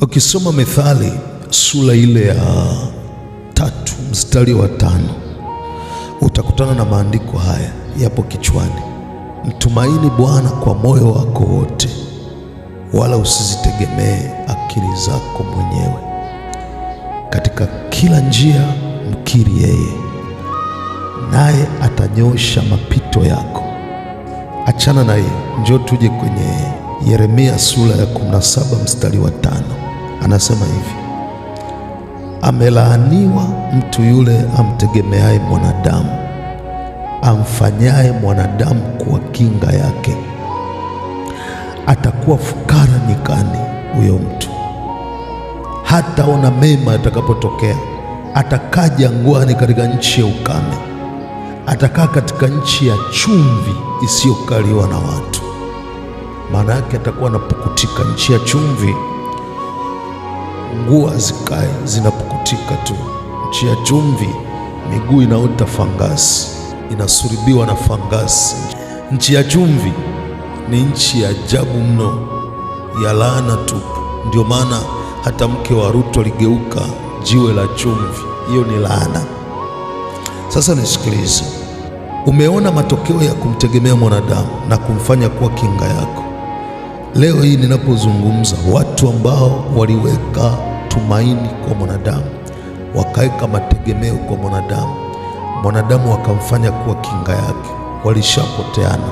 Ukisoma Mithali sura ile ya 3 mstari wa 5 utakutana na maandiko haya yapo kichwani: mtumaini Bwana kwa moyo wako wote, wala usizitegemee akili zako mwenyewe. Katika kila njia mkiri yeye, naye atanyosha mapito yako. Achana na hiyo, njoo tuje kwenye Yeremia sura ya 17 mstari wa 5. Anasema hivi: amelaaniwa mtu yule amtegemeaye mwanadamu, amfanyaye mwanadamu kuwa kinga yake. Atakuwa fukara nyikani huyo mtu, hataona mema atakapotokea. Atakaa jangwani katika nchi ya ukame, atakaa katika nchi ya chumvi isiyokaliwa na watu. Maana yake atakuwa anapukutika. Nchi ya chumvi, nguo hazikae, zinapukutika tu. Nchi ya chumvi, miguu inaota fangasi, inasuribiwa na fangasi. Nchi ya chumvi ni nchi ya ajabu mno, ya laana tupu. Ndio maana hata mke wa Ruto aligeuka jiwe la chumvi. Hiyo ni laana. Sasa nisikilize, umeona matokeo ya kumtegemea mwanadamu na kumfanya kuwa kinga yako. Leo hii ninapozungumza, watu ambao waliweka tumaini kwa mwanadamu, wakaweka mategemeo kwa mwanadamu, mwanadamu wakamfanya kuwa kinga yake, walishapoteana.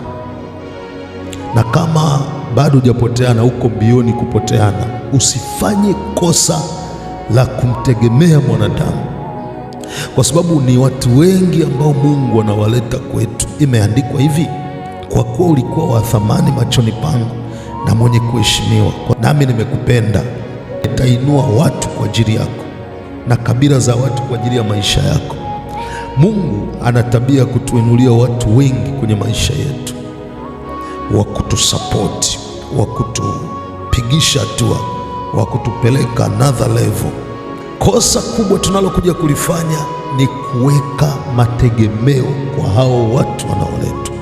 Na kama bado hujapoteana, uko mbioni kupoteana, usifanye kosa la kumtegemea mwanadamu, kwa sababu ni watu wengi ambao Mungu anawaleta kwetu. Imeandikwa hivi: kwa kuwa ulikuwa wa thamani machoni pangu na mwenye kuheshimiwa, nami nimekupenda. Nitainua watu kwa ajili yako na kabila za watu kwa ajili ya maisha yako. Mungu ana tabia ya kutuinulia watu wengi kwenye maisha yetu, wa kutusapoti, wa kutupigisha hatua, wa kutupeleka another level. Kosa kubwa tunalokuja kulifanya ni kuweka mategemeo kwa hao watu wanaoletwa.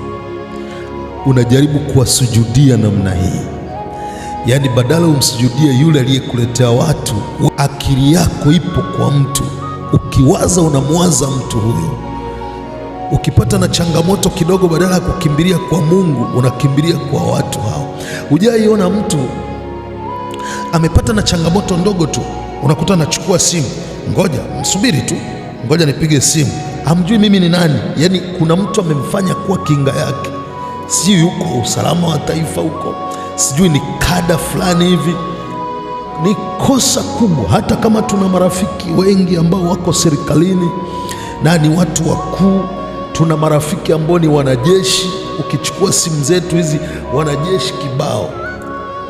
Unajaribu kuwasujudia namna hii, yaani badala umsujudie yule aliyekuletea watu, akili yako ipo kwa mtu. Ukiwaza unamwaza mtu huyo. Ukipata na changamoto kidogo, badala ya kukimbilia kwa Mungu unakimbilia kwa watu hao. Hujaiona mtu amepata na changamoto ndogo tu, unakuta anachukua simu, ngoja msubiri tu, ngoja nipige simu. Hamjui mimi ni nani. Yaani kuna mtu amemfanya kuwa kinga yake, sijui yuko usalama wa taifa huko, sijui ni kada fulani hivi. Ni kosa kubwa. Hata kama tuna marafiki wengi ambao wako serikalini na ni watu wakuu, tuna marafiki ambao ni wanajeshi. Ukichukua simu zetu hizi, wanajeshi kibao,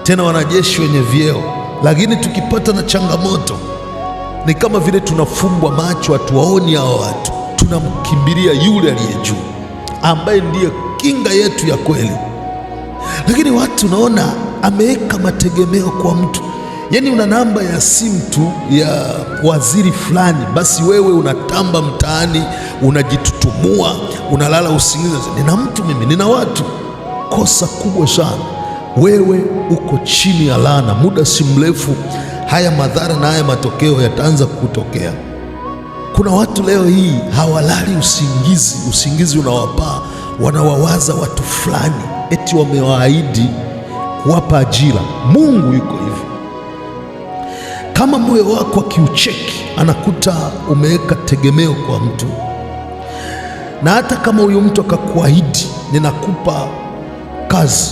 tena wanajeshi wenye vyeo. Lakini tukipata na changamoto, ni kama vile tunafumbwa macho, hatuwaoni hao watu. Tunamkimbilia yule aliye juu, ambaye ndiye kinga yetu ya kweli. Lakini watu unaona ameweka mategemeo kwa mtu. Yaani una namba ya simu tu ya waziri fulani, basi wewe unatamba mtaani, unajitutumua, unalala usingizi. Nina mtu mimi, nina watu. Kosa kubwa sana. Wewe uko chini ya laana. Muda si mrefu haya madhara na haya matokeo yataanza kutokea. Kuna watu leo hii hawalali usingizi unawapaa, wanawawaza watu fulani eti wamewaahidi kuwapa ajira. Mungu yuko hivi. Kama moyo wako akiucheki, anakuta umeweka tegemeo kwa mtu, na hata kama huyo mtu akakuahidi, ninakupa kazi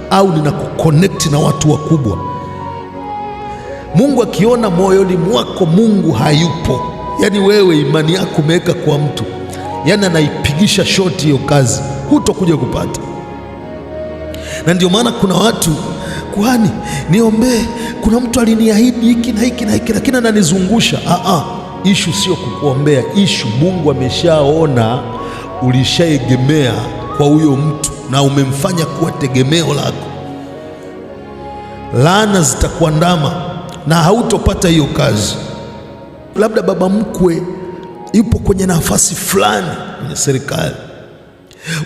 au ninakuconnect na watu wakubwa, Mungu akiona moyoni mwako Mungu hayupo, yaani wewe imani yako umeweka kwa mtu, yaani anaipigisha shoti hiyo kazi, hutokuja kupata. Na ndio maana kuna watu, kuhani niombee, kuna mtu aliniahidi hiki na hiki na hiki, lakini ananizungusha. Ishu sio kukuombea, ishu Mungu ameshaona ulishaegemea kwa huyo mtu na umemfanya kuwa tegemeo lako. Laana zitakuandama na hautopata hiyo kazi. Labda baba mkwe yupo kwenye nafasi fulani kwenye serikali,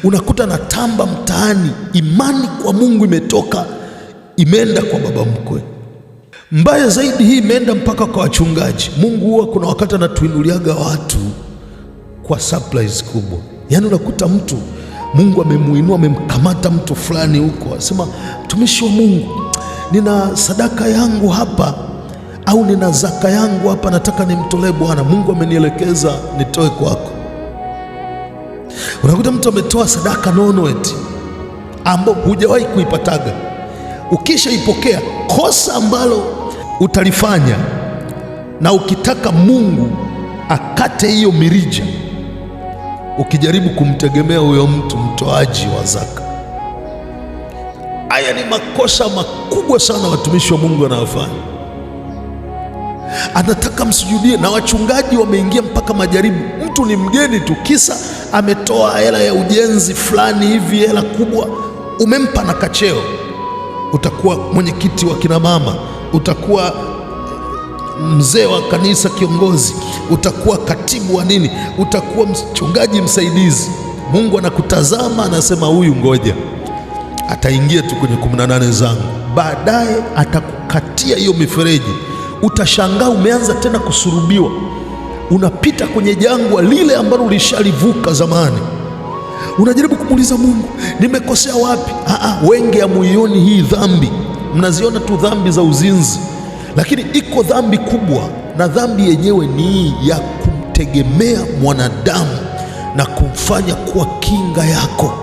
unakuta natamba mtaani, imani kwa Mungu imetoka, imeenda kwa baba mkwe. Mbaya zaidi, hii imeenda mpaka kwa wachungaji. Mungu huwa kuna wakati anatuinuliaga watu kwa surprise kubwa. Yaani unakuta mtu Mungu amemuinua, amemkamata mtu fulani huko, asema, mtumishi wa Mungu, nina sadaka yangu hapa au nina zaka yangu hapa, nataka nimtolee Bwana. Mungu amenielekeza nitoe kwako. Unakuta mtu ametoa sadaka nono eti ambayo hujawahi kuipataga. Ukishaipokea, kosa ambalo utalifanya na ukitaka Mungu akate hiyo mirija, ukijaribu kumtegemea huyo mtu mtoaji wa zaka. Haya ni makosa makubwa sana watumishi wa Mungu wanayofanya. Anataka msujudie, na wachungaji wameingia mpaka majaribu. Mtu ni mgeni tu, kisa ametoa hela ya ujenzi fulani hivi, hela kubwa, umempa na kacheo. Utakuwa mwenyekiti wa kina mama, utakuwa mzee wa kanisa kiongozi, utakuwa katibu wa nini, utakuwa mchungaji msaidizi. Mungu anakutazama, anasema huyu ngoja ataingia tu kwenye 18 zangu. Baadaye atakukatia hiyo mifereji. Utashangaa umeanza tena kusurubiwa, unapita kwenye jangwa lile ambalo ulishalivuka zamani. Unajaribu kumuuliza Mungu, nimekosea wapi? Wengi hamuioni hii dhambi, mnaziona tu dhambi za uzinzi, lakini iko dhambi kubwa, na dhambi yenyewe ni hii ya kumtegemea mwanadamu na kumfanya kuwa kinga yako.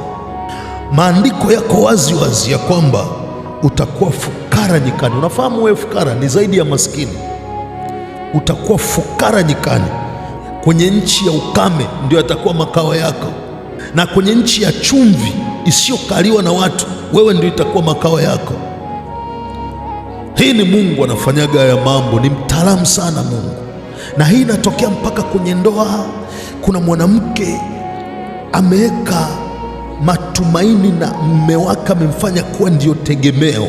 Maandiko yako wazi wazi ya kwamba utakuwa fukara nyikani. Unafahamu wewe fukara ni zaidi ya maskini. Utakuwa fukara nyikani. Kwenye nchi ya ukame ndio atakuwa makao yako, na kwenye nchi ya chumvi isiyokaliwa na watu, wewe ndio itakuwa makao yako. Hii ni Mungu anafanyaga haya mambo, ni mtaalamu sana Mungu. Na hii inatokea mpaka kwenye ndoa. Kuna mwanamke ameweka matumaini na mume wake, amemfanya kuwa ndio tegemeo.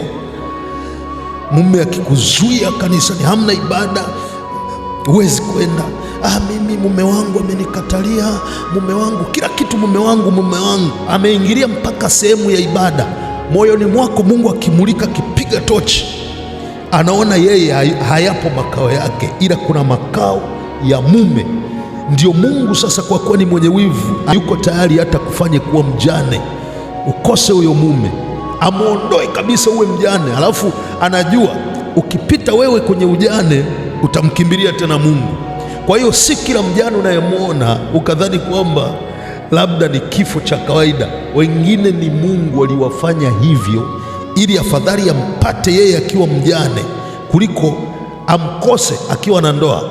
Mume akikuzuia kanisani, hamna ibada, huwezi kwenda. Mimi mume wangu amenikatalia, mume wangu kila kitu, mume wangu ameingilia mpaka sehemu ya ibada. Moyoni mwako Mungu akimulika, akipiga tochi, anaona yeye hayapo makao yake, ila kuna makao ya mume. Ndio Mungu sasa, kwa kuwa ni mwenye wivu, yuko tayari hata kufanya kuwa mjane, ukose huyo mume, amuondoe kabisa uwe mjane. Alafu anajua ukipita wewe kwenye ujane utamkimbilia tena Mungu. Kwa hiyo si kila mjane unayemwona ukadhani kwamba labda ni kifo cha kawaida. Wengine ni Mungu aliwafanya hivyo ili afadhali ampate yeye akiwa mjane kuliko amkose akiwa na ndoa.